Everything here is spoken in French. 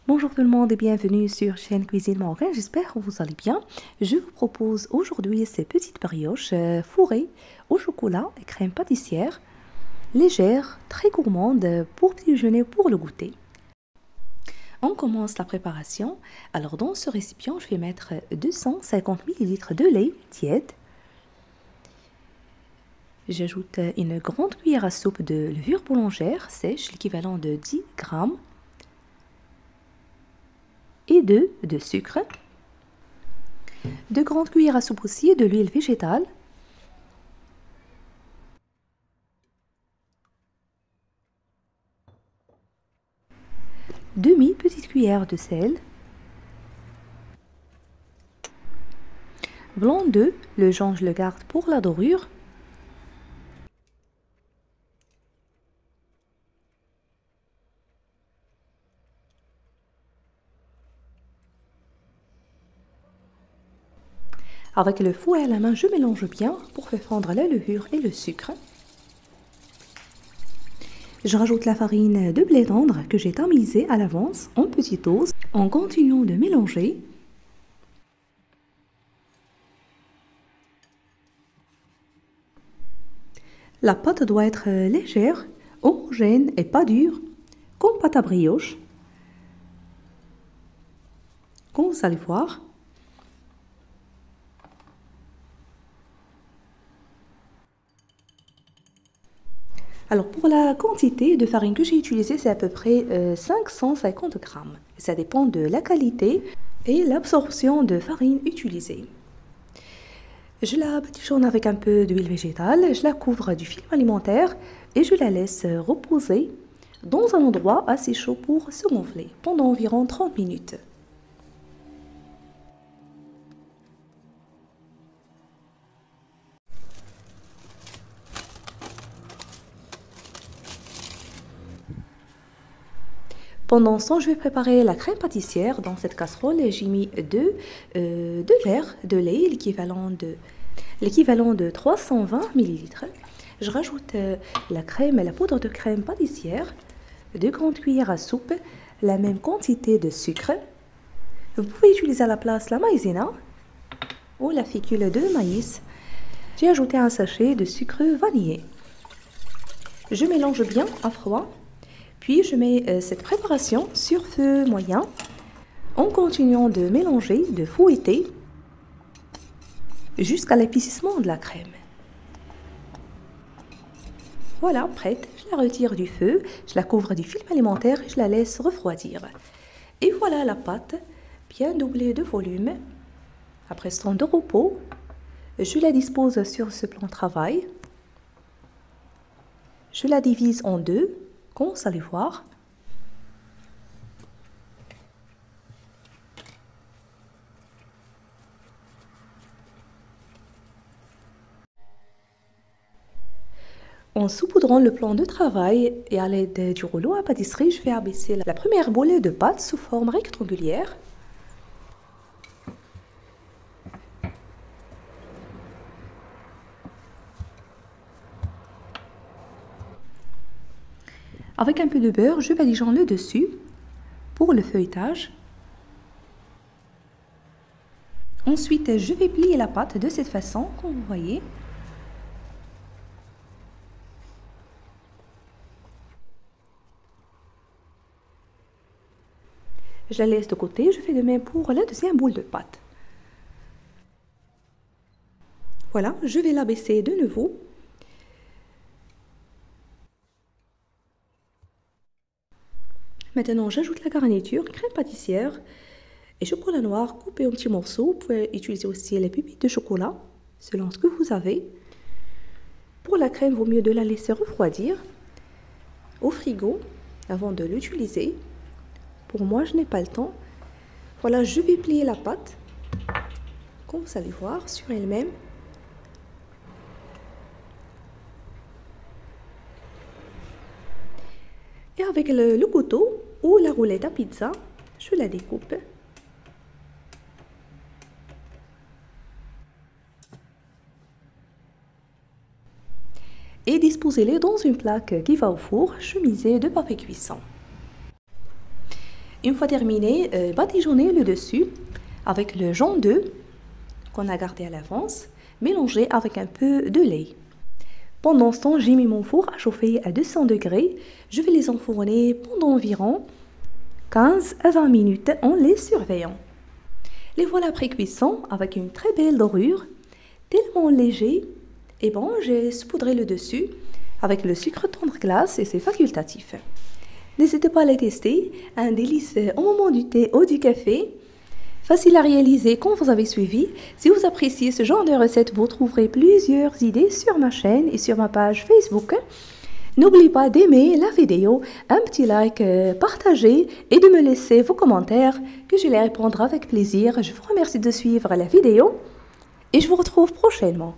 Bonjour tout le monde et bienvenue sur chaîne Cuisine Marocaine, j'espère que vous allez bien. Je vous propose aujourd'hui ces petites brioches fourrées au chocolat et crème pâtissière, légères, très gourmandes pour petit déjeuner ou pour le goûter. On commence la préparation. Alors dans ce récipient, je vais mettre 250 ml de lait tiède. J'ajoute une grande cuillère à soupe de levure boulangère sèche, l'équivalent de 10 grammes. Et 2 de sucre, 2 grandes cuillères à soupe aussi de l'huile végétale, demi petite cuillère de sel, blanc d'œuf, le jaune je le garde pour la dorure, avec le fouet à la main, je mélange bien pour faire fondre la levure et le sucre. Je rajoute la farine de blé tendre que j'ai tamisée à l'avance en petites doses en continuant de mélanger. La pâte doit être légère, homogène et pas dure, comme pâte à brioche. Comme vous allez voir. Alors pour la quantité de farine que j'ai utilisée, c'est à peu près 550 grammes. Ça dépend de la qualité et l'absorption de farine utilisée. Je la badigeonne avec un peu d'huile végétale, je la couvre du film alimentaire et je la laisse reposer dans un endroit assez chaud pour se gonfler pendant environ 30 minutes. Pendant ce temps, je vais préparer la crème pâtissière. Dans cette casserole, j'ai mis deux verres de lait, l'équivalent de 320 ml. Je rajoute la crème et la poudre de crème pâtissière, 2 grandes cuillères à soupe, la même quantité de sucre. Vous pouvez utiliser à la place la maïzena ou la fécule de maïs. J'ai ajouté un sachet de sucre vanillé. Je mélange bien à froid. Puis je mets cette préparation sur feu moyen en continuant de mélanger, de fouetter jusqu'à l'épaississement de la crème. Voilà, prête. Je la retire du feu, je la couvre du film alimentaire et je la laisse refroidir. Et voilà la pâte bien doublée de volume. Après ce temps de repos, je la dispose sur ce plan de travail. Je la divise en deux. Comme vous allez voir. En saupoudrant le plan de travail et à l'aide du rouleau à pâtisserie, je vais abaisser la première boule de pâte sous forme rectangulaire. Avec un peu de beurre, je badigeonne le dessus pour le feuilletage. Ensuite, je vais plier la pâte de cette façon, comme vous voyez. Je la laisse de côté, je fais de même pour la deuxième boule de pâte. Voilà, je vais l'abaisser de nouveau. Maintenant, j'ajoute la garniture, crème pâtissière et chocolat noir coupé en petits morceaux. Vous pouvez utiliser aussi les pépites de chocolat, selon ce que vous avez. Pour la crème, il vaut mieux de la laisser refroidir au frigo avant de l'utiliser. Pour moi, je n'ai pas le temps. Voilà, je vais plier la pâte, comme vous allez voir, sur elle-même. Et avec le couteau ou la roulette à pizza, je la découpe. Et disposez-les dans une plaque qui va au four, chemisée de papier cuisson. Une fois terminé, badigeonnez le dessus avec le jaune d'œuf qu'on a gardé à l'avance, mélangé avec un peu de lait. Pendant ce temps, j'ai mis mon four à chauffer à 200 degrés. Je vais les enfourner pendant environ 15 à 20 minutes en les surveillant. Les voilà pré-cuissants avec une très belle dorure, tellement léger. Et bon, j'ai saupoudré le dessus avec le sucre tendre glace et c'est facultatif. N'hésitez pas à les tester, un délice au moment du thé ou du café. Facile à réaliser quand vous avez suivi. Si vous appréciez ce genre de recette, vous trouverez plusieurs idées sur ma chaîne et sur ma page Facebook. N'oubliez pas d'aimer la vidéo, un petit like, partager et de me laisser vos commentaires que je les répondrai avec plaisir. Je vous remercie de suivre la vidéo et je vous retrouve prochainement.